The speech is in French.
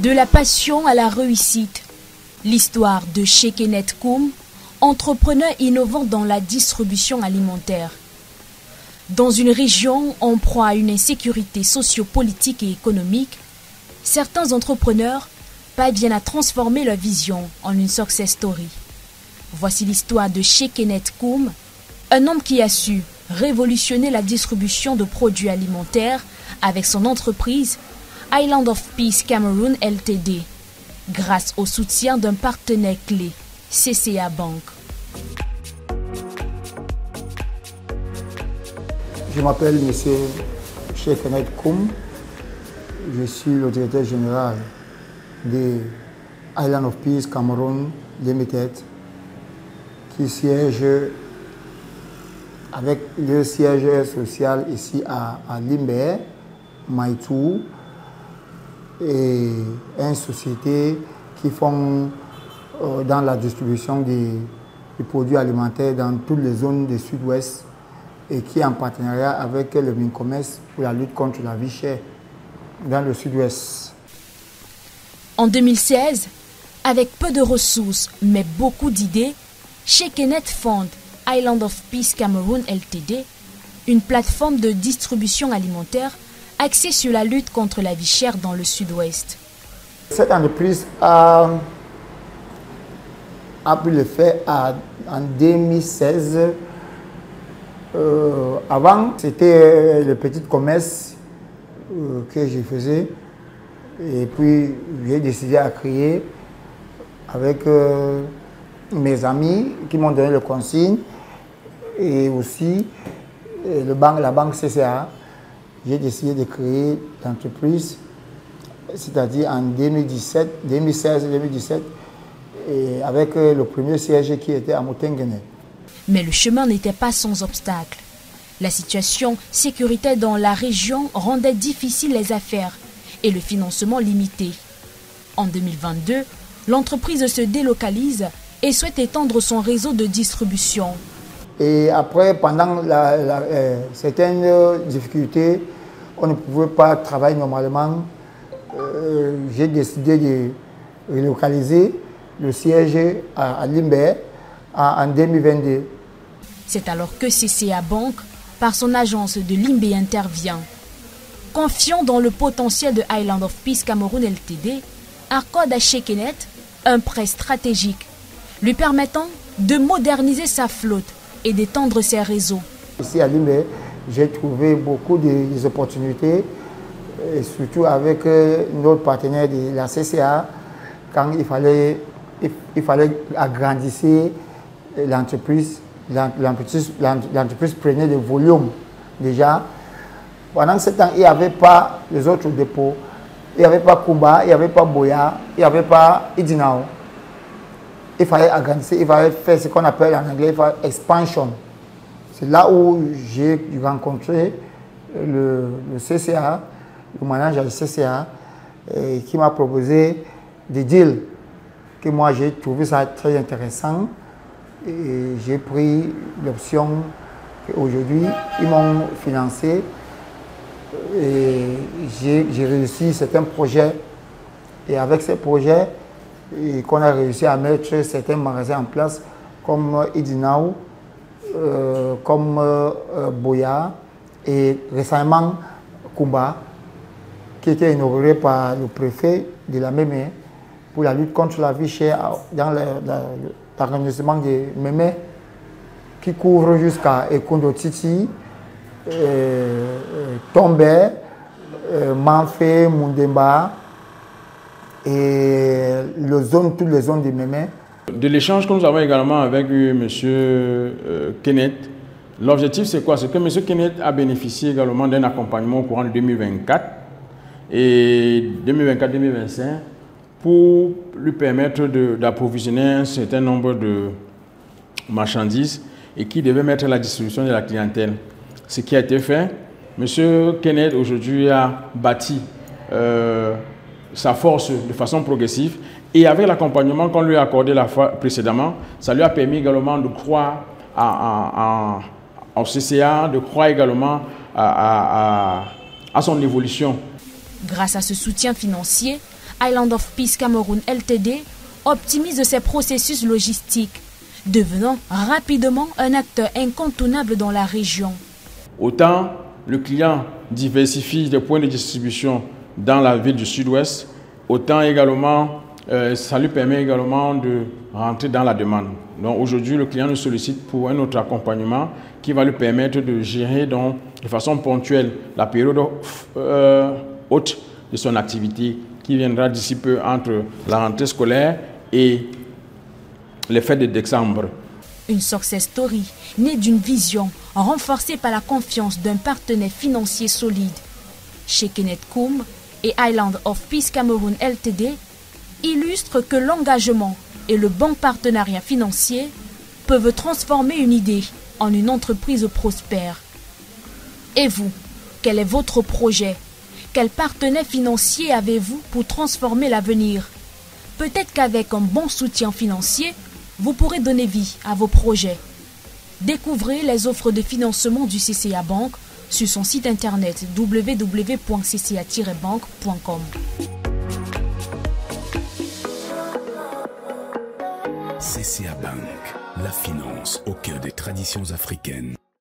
De la passion à la réussite, l'histoire de Shekenet Koum, entrepreneur innovant dans la distribution alimentaire. Dans une région en proie à une insécurité sociopolitique et économique, certains entrepreneurs parviennent à transformer leur vision en une success story. Voici l'histoire de Shekenet Koum, un homme qui a su révolutionner la distribution de produits alimentaires avec son entreprise Island of Peace Cameroon Ltd, grâce au soutien d'un partenaire clé, CCA Bank. Je m'appelle M. Shekenet Koum. Je suis le directeur général de Island of Peace Cameroon Limited, qui siège avec le siège social ici à Limbe, Maïtou, et une société qui font dans la distribution des produits alimentaires dans toutes les zones du sud-ouest et qui est en partenariat avec le MINCOMES pour la lutte contre la vie chère dans le sud-ouest. En 2016, avec peu de ressources mais beaucoup d'idées, Shekenet fonde Island of Peace Cameroon Ltd, une plateforme de distribution alimentaire axée sur la lutte contre la vie chère dans le sud-ouest. Cette entreprise a pu le faire en 2016. Avant, c'était le petit commerce que je faisais. Et puis, j'ai décidé à créer avec mes amis qui m'ont donné le consigne et aussi la banque CCA. J'ai décidé de créer l'entreprise, c'est-à-dire en 2016-2017, avec le premier siège qui était à Motengene. Mais le chemin n'était pas sans obstacle. La situation sécuritaire dans la région rendait difficile les affaires et le financement limité. En 2022, l'entreprise se délocalise et souhaite étendre son réseau de distribution. Et après, pendant certaines difficultés, on ne pouvait pas travailler normalement. J'ai décidé de relocaliser le siège à Limbe en 2022. C'est alors que CCA Bank, par son agence de Limbe, intervient. Confiant dans le potentiel de Island of Peace Cameroon Ltd, accorde à Shekenet un prêt stratégique, lui permettant de moderniser sa flotte et d'étendre ses réseaux. Ici à Limbe, j'ai trouvé beaucoup d'opportunités, surtout avec notre partenaire de la CCA, quand il fallait agrandir l'entreprise. L'entreprise prenait des volumes déjà. Pendant ce temps, il n'y avait pas les autres dépôts. Il n'y avait pas Kumba, il n'y avait pas Boya, il n'y avait pas Idinao. Il fallait agrandir, il fallait faire ce qu'on appelle en anglais expansion. C'est là où j'ai rencontré le CCA, le manager du CCA, qui m'a proposé des deals que moi j'ai trouvé ça très intéressant. Et j'ai pris l'option qu'aujourd'hui, ils m'ont financé et j'ai réussi certains projets. Et avec ces projets, qu'on a réussi à mettre certains magasins en place, comme Idinao, comme Boya et récemment Kumba, qui était inauguré par le préfet de la Mémé pour la lutte contre la vie chère dans l'arrondissement de Mémé, qui couvre jusqu'à Ekondo Titi, Tombe, Manfé, Mundemba et toutes les zones de Mémé. De l'échange que nous avons également avec M. Kenet, l'objectif c'est quoi? C'est que M. Kenet a bénéficié également d'un accompagnement au courant de 2024 et 2024-2025 pour lui permettre d'approvisionner un certain nombre de marchandises et qui devait mettre à la distribution de la clientèle. Ce qui a été fait, M. Kenet aujourd'hui a bâti sa force de façon progressive et avec l'accompagnement qu'on lui a accordé la fois précédemment, ça lui a permis également de croire au CCA, de croire également à son évolution. Grâce à ce soutien financier, Island of Peace Cameroun Ltd optimise ses processus logistiques, devenant rapidement un acteur incontournable dans la région. Autant le client diversifie des points de distribution dans la ville du Sud-Ouest, autant également ça lui permet également de rentrer dans la demande. Donc aujourd'hui, le client nous sollicite pour un autre accompagnement qui va lui permettre de gérer donc, de façon ponctuelle la période haute de son activité qui viendra d'ici peu entre la rentrée scolaire et les fêtes de décembre. Une success story née d'une vision renforcée par la confiance d'un partenaire financier solide. Shekineth Koum et Island of Peace Cameroun Ltd illustrent que l'engagement et le bon partenariat financier peuvent transformer une idée en une entreprise prospère. Et vous, quel est votre projet? Quel partenaire financier avez-vous pour transformer l'avenir? Peut-être qu'avec un bon soutien financier, vous pourrez donner vie à vos projets. Découvrez les offres de financement du CCA Bank sur son site internet www.cca-bank.com. CCA Bank, la finance au cœur des traditions africaines.